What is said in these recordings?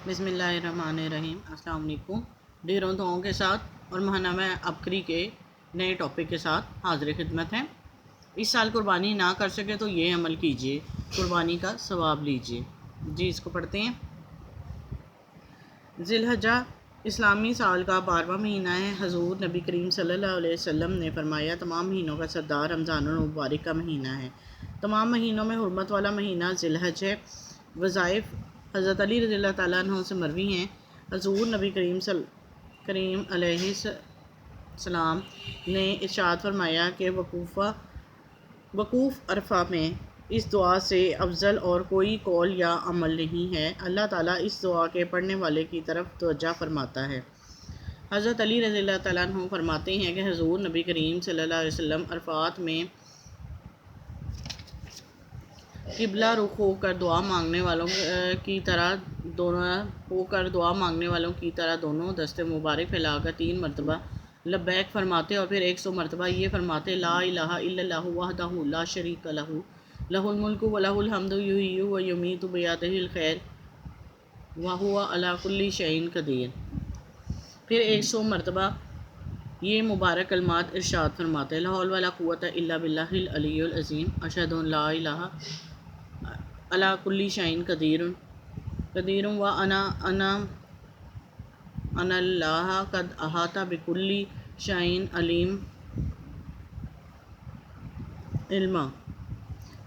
بسم اللہ الرحمن الرحیم۔ السلام علیکم۔ ڈیروں دعاؤں کے ساتھ اور ماہنامہ ابکری کے نئے ٹاپک کے ساتھ حاضر خدمت ہیں۔ اس سال قربانی نہ کر سکے تو یہ عمل کیجئے، قربانی کا ثواب لیجئے۔ جی اس کو پڑھتے ہیں۔ ذی الحجہ اسلامی سال کا 12واں مہینہ ہے۔ حضور نبی کریم صلی اللہ علیہ وسلم نے فرمایا، تمام مہینوں کا سردار رمضان المبارک کا مہینہ ہے۔ تمام مہینوں میں حرمت والا مہینہ ذی الحجہ ہے۔ وظائف حضرت علی رضی اللہ تعالیٰ عنہ سے مروی ہیں۔ حضور نبی کریم علیہ السلام نے ارشاد فرمایا کہ وقوف عرفہ میں اس دعا سے افضل اور کوئی قول یا عمل نہیں ہے۔ اللہ تعالیٰ اس دعا کے پڑھنے والے کی طرف توجہ فرماتا ہے۔ حضرت علی رضی اللہ تعالیٰ عنہ فرماتے ہیں کہ حضور نبی کریم صلی اللہ علیہ وسلم عرفات میں قبلہ رخ ہو کر دعا مانگنے والوں کی طرح دونوں دستے مبارک پھیلا کر 3 مرتبہ لبیک فرماتے اور پھر 100 مرتبہ یہ فرماتے، لا الہ الا اللہ وحدہ لا شریک لہ لہ الملک و لہ الحمد یحیی و یمیت بیدہ الخیر وہو علی کل شیء قدیر۔ پھر 100 مرتبہ یہ مبارک کلمات ارشاد فرماتے، لا حول ولا قوۃ الا باللہ العلی العظیم، اشہد ان لا الہ علی کل شیء قدیر و انا اللہ قد احاط بکل شیء علما۔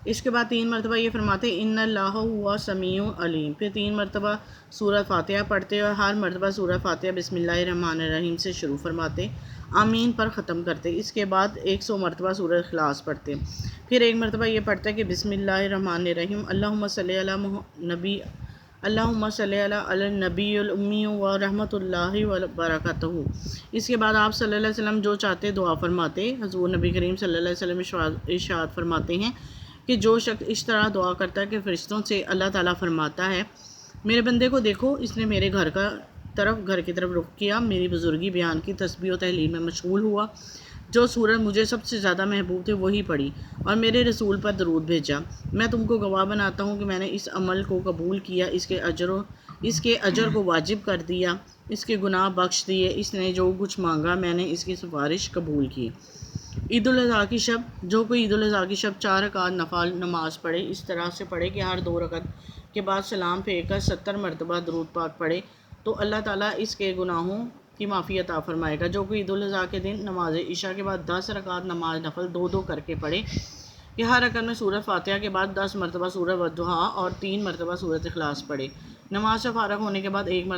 اس کے بعد 3 مرتبہ یہ فرماتے، ان اللہ ہوا سمیع علیم۔ پھر 3 مرتبہ سورۃ فاتحہ پڑھتے اور ہر مرتبہ سورۃ فاتحہ بسم اللہ الرحمن الرحیم سے شروع فرماتے، آمین پر ختم کرتے۔ اس کے بعد 100 مرتبہ سورۃ اخلاص پڑھتے۔ پھر 1 مرتبہ یہ پڑھتے کہ بسم اللہ الرحمن الرحیم، اللہم صلی علی النبی الامی و رحمۃ اللہ وبرکاتہ۔ اس کے بعد آپ صلی اللہ علیہ وسلم جو چاہتے دعا فرماتے۔ حضور نبی کریم صلی اللہ علیہ وسلم ارشاد فرماتے ہیں کہ جو شخص اس طرح دعا کرتا ہے کہ فرشتوں سے اللہ تعالیٰ فرماتا ہے، میرے بندے کو دیکھو، اس نے میرے گھر کی طرف رخ کیا، میری بزرگی بیان کی، تسبیح و تحلیل میں مشغول ہوا، جو سورت مجھے سب سے زیادہ محبوب تھے وہی پڑھی اور میرے رسول پر درود بھیجا، میں تم کو گواہ بناتا ہوں کہ میں نے اس عمل کو قبول کیا، اس کے اجر کو واجب کر دیا، اس کے گناہ بخش دیے، اس نے جو کچھ مانگا میں نے اس کی سفارش قبول کی۔ عید الاضحیٰ کی شب، جو کوئی عید الاضحیٰ کی شب 4 رکعت نفل نماز پڑھے، اس طرح سے پڑھے کہ ہر 2 رکعت کے بعد سلام پھیر کر 70 مرتبہ درود پاک پڑھے، تو اللہ تعالیٰ اس کے گناہوں کی معافی عطا فرمائے گا۔ جو کوئی عید الاضحیٰ کے دن نماز عشاء کے بعد 10 رکعت نماز نفل 2 کر کے پڑھے کہ ہر رکعت میں سورۃ فاتحہ کے بعد 10 مرتبہ سورۃ والضحیٰ اور 3 مرتبہ سورۃ اخلاص پڑھے، نماز سے فارغ ہونے کے بعد 100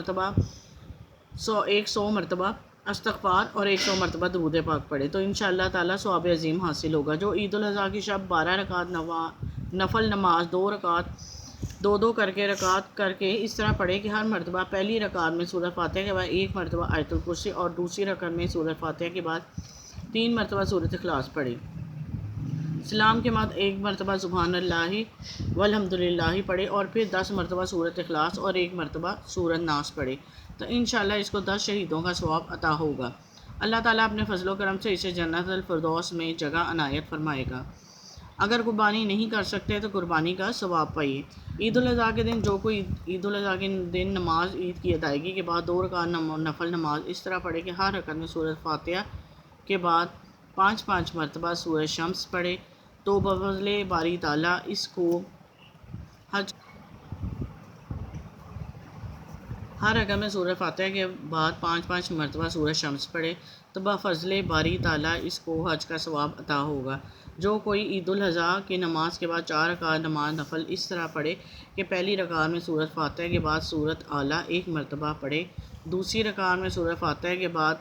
مرتبہ استغفار اور 100 مرتبہ درود پاک پڑھے، تو انشاءاللہ تعالیٰ ثواب عظیم حاصل ہوگا۔ جو عید الاضحیٰ کی شب 12 رکعت نفل نماز 2 رکعت کر کے اس طرح پڑھے کہ ہر مرتبہ پہلی رکعت میں سورۃ فاتحہ کے بعد 1 مرتبہ آیت الکرسی اور دوسری رکعت میں سورۃ فاتحہ کے بعد 3 مرتبہ سورۃ اخلاص پڑھے، سلام کے بعد 1 مرتبہ سبحان اللہ والحمد للہ پڑھے اور پھر 10 مرتبہ سورۃ اخلاص اور 1 مرتبہ سورۃ ناس پڑھے، تو انشاءاللہ اس کو 10 شہیدوں کا ثواب عطا ہوگا۔ اللہ تعالیٰ اپنے فضل و کرم سے اسے جنت الفردوس میں جگہ عنایت فرمائے گا۔ اگر قربانی نہیں کر سکتے تو قربانی کا ثواب پائیے۔ عید الاضحیٰ کے دن، جو کوئی عید الاضحیٰ کے دن نماز عید کی ادائیگی کے بعد 2 رکعت نفل نماز اس طرح پڑھے کہ ہر رکعت میں سورۃ فاتحہ کے بعد 5 مرتبہ سورۃ شمس پڑھے، تو بفضل باری تعالیٰ اس کو ہر رکعت میں سورۃ فاتحہ کے بعد 5 مرتبہ سورۃ شمس پڑھے، تو بفضل باری تعالیٰ اس کو حج کا ثواب عطا ہوگا۔ جو کوئی عید الاضحیٰ کی نماز کے بعد 4 رکعت نماز نفل اس طرح پڑھے کہ پہلی رکعت میں سورۃ فاتحہ کے بعد سورۃ اعلیٰ 1 مرتبہ پڑھے، دوسری رکعت میں سورۃ فاتحہ کے بعد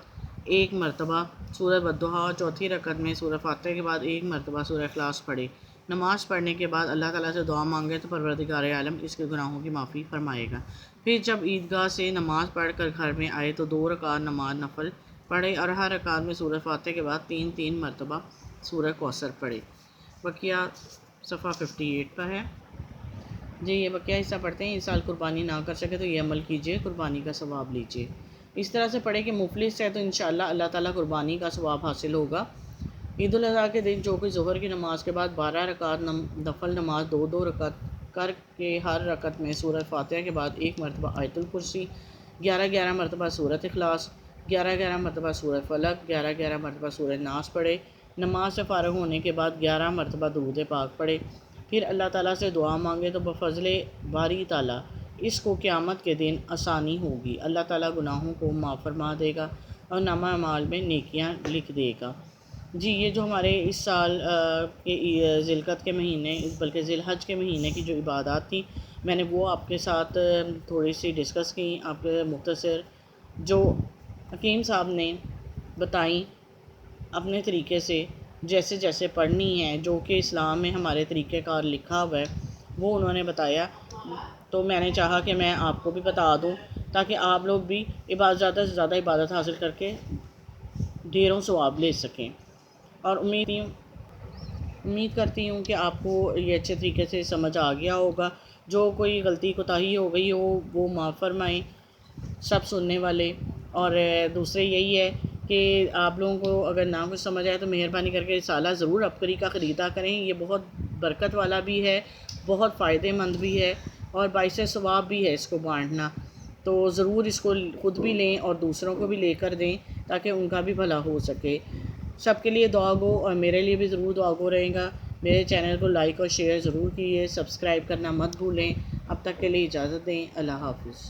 1 مرتبہ سورۃ والضحیٰ اور چوتھی رکعت میں سورۃ فاتحہ کے بعد 1 مرتبہ سورۃ اخلاص پڑھے، نماز پڑھنے کے بعد اللہ تعالیٰ سے دعا مانگے تو پروردگار عالم اس کے گناہوں کی معافی فرمائے گا۔ پھر جب عیدگاہ سے نماز پڑھ کر گھر میں آئے تو 2 رکعت نماز نفل پڑھے اور ہر رکعت میں سورۃ فاتحہ کے بعد 3 مرتبہ سورۃ کوثر پڑھے۔ بقیہ صفحہ 58 پر ہے جی، یہ بقیہ حصہ پڑھتے ہیں۔ اس سال قربانی نہ کر سکے تو یہ عمل کیجئے، قربانی کا ثواب لیجئے۔ اس طرح سے پڑھے کہ مفلس ہے تو انشاءاللہ اللہ تعالیٰ قربانی کا ثواب حاصل ہوگا۔ عید الاضحیٰ کے دن جو کوئی ظہر کی نماز کے بعد 12 رکعت نفل نماز 2 رکعت کر کے ہر رکعت میں سورہ فاتحہ کے بعد 1 مرتبہ آیت الکرسی، 11 مرتبہ سورۃ اخلاص، 11 مرتبہ سورہ فلق، 11 مرتبہ سورہ ناس پڑھے۔ نماز سے فارغ ہونے کے بعد 11 مرتبہ درود پاک پڑھے۔ پھر اللہ تعالیٰ سے دعا مانگے تو بفضل باری تعالیٰ اس کو قیامت کے دن آسانی ہوگی، اللہ تعالیٰ گناہوں کو معاف فرما دے گا اور نامہ اعمال میں نیکیاں لکھ دے گا۔ جی یہ جو ہمارے اس سال کے ذی القعدہ کے مہینے بلکہ ذی الحج کے مہینے کی جو عبادات تھیں میں نے وہ آپ کے ساتھ تھوڑی سی ڈسکس کی، آپ کے مختصر جو حکیم صاحب نے بتائیں اپنے طریقے سے جیسے جیسے پڑھنی ہے، جو کہ اسلام میں ہمارے طریقہ کار لکھا ہوا ہے وہ انہوں نے بتایا، تو میں نے چاہا کہ میں آپ کو بھی بتا دوں تاکہ آپ لوگ بھی زیادہ سے زیادہ عبادت حاصل کر کے ڈھیروں ثواب لے سکیں۔ اور امید کرتی ہوں کہ آپ کو یہ اچھے طریقے سے سمجھ آ گیا ہوگا، جو کوئی غلطی کوتاہی ہو گئی ہو وہ معاف فرمائیں سب سننے والے۔ اور دوسرے یہی ہے کہ آپ لوگوں کو اگر نہ کچھ سمجھ آئے تو مہربانی کر کے رسالہ ضرور عبقری کا خریدا کریں، یہ بہت برکت والا بھی ہے، بہت فائدہ مند بھی ہے اور باعث ثواب بھی ہے اس کو بانٹنا، تو ضرور اس کو خود بھی لیں اور دوسروں کو بھی لے کر دیں تاکہ ان کا بھی بھلا ہو سکے۔ سب کے لیے دعا گو اور میرے لیے بھی ضرور دعا گو رہے گا۔ میرے چینل کو لائک اور شیئر ضرور کیجیے، سبسکرائب کرنا مت بھولیں۔ اب تک کے لیے اجازت دیں، اللہ حافظ۔